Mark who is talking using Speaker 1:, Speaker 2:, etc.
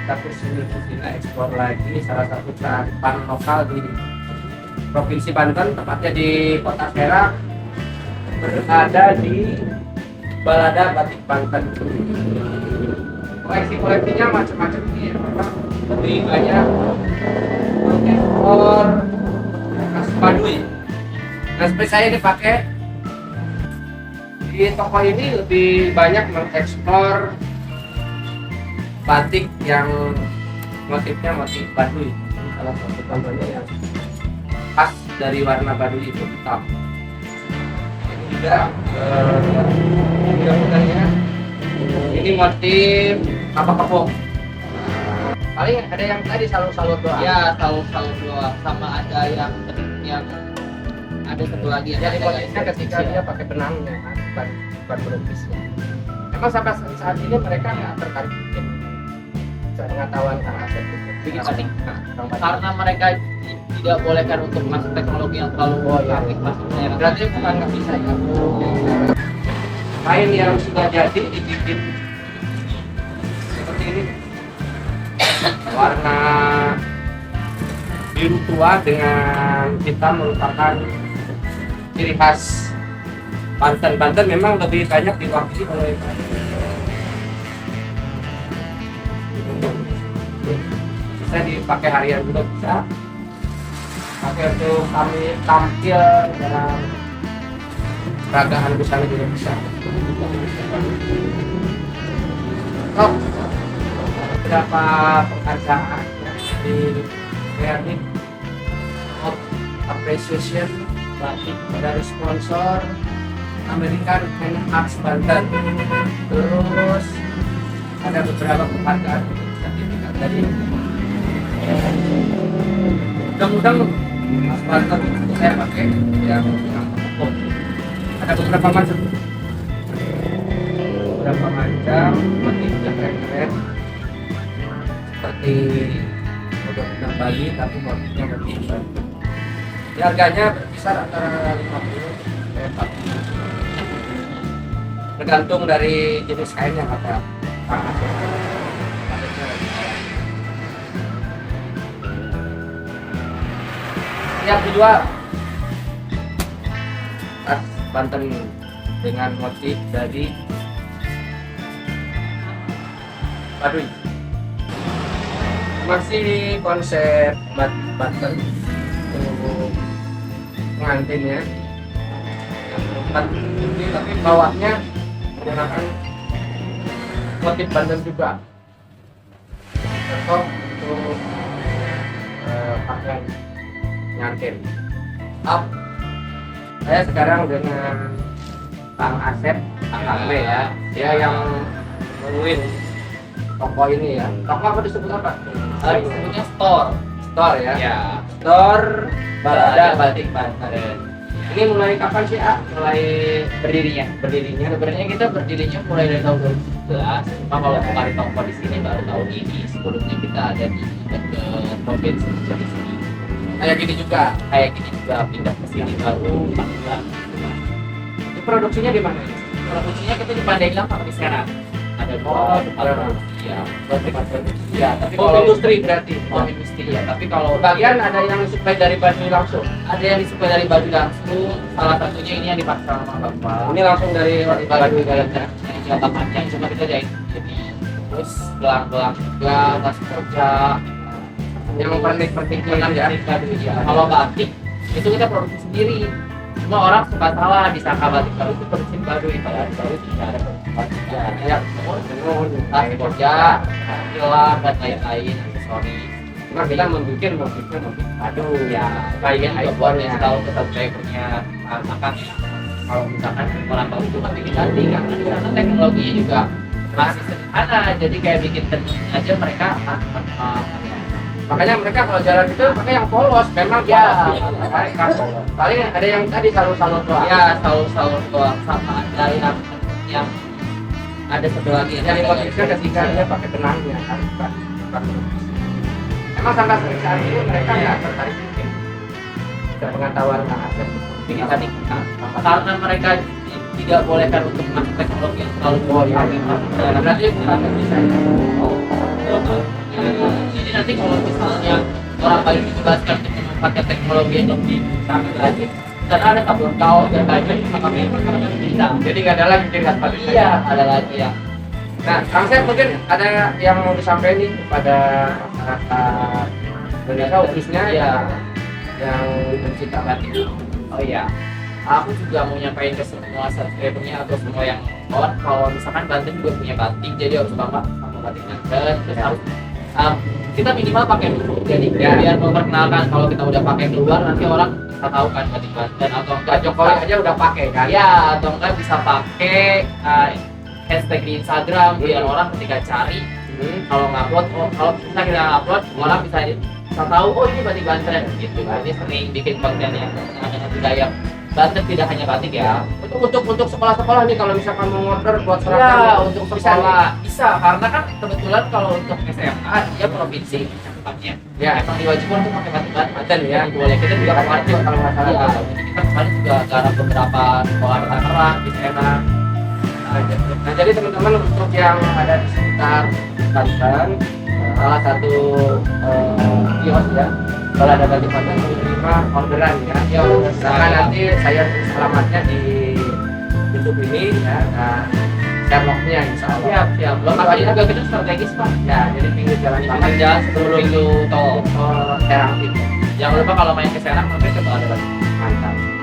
Speaker 1: tapi sudah kita ekspor lagi salah satu kearifan lokal di Provinsi Banten, tepatnya di Kota Serang, berada di Balada Batik Banten. Koleksi-koleksinya macam-macam nih ya, memang lebih banyak ekspor khas Baduy. Nah, seperti saya dipakai di toko ini lebih banyak mengekspor batik yang motifnya motif Baduy. Salah satu contohnya yang khas dari warna Baduy itu hitam. Ini juga mudah-mudahannya ini motif apa kepok. Paling ada yang tadi salur-salur doang.
Speaker 2: Ya, salur-salur doang, sama ada yang ada satu lagi yang
Speaker 1: Jadi
Speaker 2: ada
Speaker 1: motifnya ketika dia pakai benangnya kan, bukan berupisnya. Emang sampai saat ini mereka nggak tertarik bikin pengetahuan Kang Asep itu
Speaker 2: bikin
Speaker 1: apa?
Speaker 2: batik.
Speaker 1: Kang Batik.
Speaker 2: Karena mereka tidak bolehkan untuk masuk teknologi yang terlalu canggih masuk daerah.
Speaker 1: Berarti bukan nggak bisa ya. Kain yang sudah jadi dibikin seperti ini, warna biru tua dengan hitam merupakan ciri khas Banten. Banten memang lebih banyak diwakili oleh bisa dipakai harian juga bisa, pakai untuk kami tampil dalam peragaan busana juga bisa. Oh, beberapa penghargaan di Creative of Appreciation batik dari sponsor American Hand Arts Banten. Terus ada beberapa penghargaan sertifikat dari undang-undang Mas Banten saya pakai yang ada beberapa macam motif yang keren-keren seperti undang-undang Bali tapi motifnya motif Banten. Harganya berkisar antara 50 sampai 40, tergantung dari jenis kain yang ada. Yang dijual khas Banten dengan motif dari Baduy. Masih konsep batik Banten untuk pengantinnya yang tempat ini, tapi bawahnya menggunakan motif Banten juga. Contoh untuk pakaian nyantin. Saya sekarang dengan Kang Asep AKP ya, dia yang nemuin toko ini ya. Toko apa disebut apa?
Speaker 2: Disebutnya store.
Speaker 1: Store ya.
Speaker 2: Ya.
Speaker 1: Store Balada Batik Banten. Ini mulai kapan sih mulai
Speaker 2: Berdirinya.
Speaker 1: berdirinya?
Speaker 2: Sebenarnya kita berdirinya mulai dari tahun 2011. Cuma kalau kemarin toko di sini baru tahun ini. Sebelumnya kita ada di dekat provinsi di sini.
Speaker 1: Kayak gini juga.
Speaker 2: Kayak gini juga pindah ke sini baru 4 bulan.
Speaker 1: Itu produksinya di mana?
Speaker 2: Produksinya kita di Pandeglang sama di Serang. Ada
Speaker 1: Oh,
Speaker 2: dua
Speaker 1: di
Speaker 2: tempat
Speaker 1: Serang.
Speaker 2: produksi ya.
Speaker 1: Batik Banten. Ya, tapi
Speaker 2: Oh,
Speaker 1: kalau industri berarti.
Speaker 2: Oh, industri ya. Tapi kalau
Speaker 1: Bagian ada yang supply dari Baduy langsung.
Speaker 2: ada yang disuplai dari Baduy langsung, salah satunya ini yang dipaksa sama Bapak.
Speaker 1: Ini langsung dari Baduy Galanya.
Speaker 2: Dari Jawa Panjang cuma kita jahit jadi terus gelang-gelang juga, tas kerja,
Speaker 1: Yang pernik-perniknya ya.
Speaker 2: Baduy ya. Kalau batik itu kita produksi sendiri. Cuma orang suka salah disangka batik baru itu produksi Baduy, padahal baru tidak ada produksi batik. Ya, tas kerja, gelang dan lain-lain aksesoris.
Speaker 1: Cuma kita membuat motifnya motif Baduy.
Speaker 2: Ya,
Speaker 1: kayak
Speaker 2: juga buat yang tahu tetap drivernya makan. Kalau misalkan orang baru itu kan bikin ganti karena di sana teknologinya juga masih sederhana, jadi kayak bikin tenun aja mereka
Speaker 1: Makanya mereka kalau jalan itu pakai yang polos, memang
Speaker 2: Ya.
Speaker 1: polos. Paling ada yang tadi salur-salur doang.
Speaker 2: ya salur-salur doang, sama ada yang ada satu lagi
Speaker 1: Yang motifnya ketika dia pakai benangnya kan, bukan berupis. Emang sampai saat ini mereka nggak tertarik bikin pengetahuan Kang Asep
Speaker 2: bikin batik. Karena mereka tidak bolehkan untuk masuk teknologi yang terlalu canggih masuk daerah.
Speaker 1: berarti bukan bisa.
Speaker 2: Oh, nanti kalau misalnya orang Bali dibebaskan untuk memanfaatkan teknologi yang lebih canggih lagi, dan ada kabel kaos dan lain-lain sama kami bisa.
Speaker 1: Jadi nggak ada lagi tingkat paling.
Speaker 2: Iya, ada lagi ya.
Speaker 1: Nah, Kang Sep mungkin ada yang mau disampaikan nih kepada masyarakat Indonesia khususnya
Speaker 2: Iya.
Speaker 1: yang pencinta batik.
Speaker 2: Oh iya, aku juga mau nyampein ke semua subscribernya atau semua yang on, kalau misalkan Banten juga punya batik, jadi harus bangga sama batik Banten. Terus harus kita minimal pakai dulu, jadi biar memperkenalkan kalau kita udah pakai keluar nanti orang bisa tahu kan batik Banten atau
Speaker 1: Pak
Speaker 2: enggak
Speaker 1: Jokowi aja udah pakai kan?
Speaker 2: ya, atau enggak bisa pakai hashtag di Instagram biar orang ketika cari kalau ngupload, kalau misalnya kita upload orang bisa tahu oh ini batik Banten gitu kan. Ini sering bikin konten yang dengan budaya Banten, tidak hanya batik ya.
Speaker 1: Untuk sekolah-sekolah nih kalau misalkan mau order buat
Speaker 2: Ya,
Speaker 1: seragam
Speaker 2: untuk
Speaker 1: bisa
Speaker 2: sekolah bisa, karena kan kebetulan kalau untuk SMA dia provinsi cakupannya.
Speaker 1: Ya.
Speaker 2: Emang diwajibkan untuk pakai batik
Speaker 1: Banten ya.
Speaker 2: Boleh, kita juga kemarin juga kalau nggak salah.
Speaker 1: Iya.
Speaker 2: Jadi kita kemarin juga garap beberapa sekolah Tangerang di sana.
Speaker 1: Nah, jadi teman-teman untuk yang ada di sekitar Banten, salah satu kios ya, kalau ada batik Banten menerima orderan ya.
Speaker 2: Ya,
Speaker 1: Misalkan nanti saya tulis alamatnya di YouTube ini ya, nah, Sherlocknya insya Allah.
Speaker 2: Siap, siap. Lokasinya juga kita strategis Pak.
Speaker 1: Ya, jadi pinggir jalan
Speaker 2: Di
Speaker 1: banget.
Speaker 2: pinggir jalan sebelum pintu tol.
Speaker 1: Serang itu
Speaker 2: Jangan lupa kalau main ke Serang mampir ke Baladan.
Speaker 1: mantap.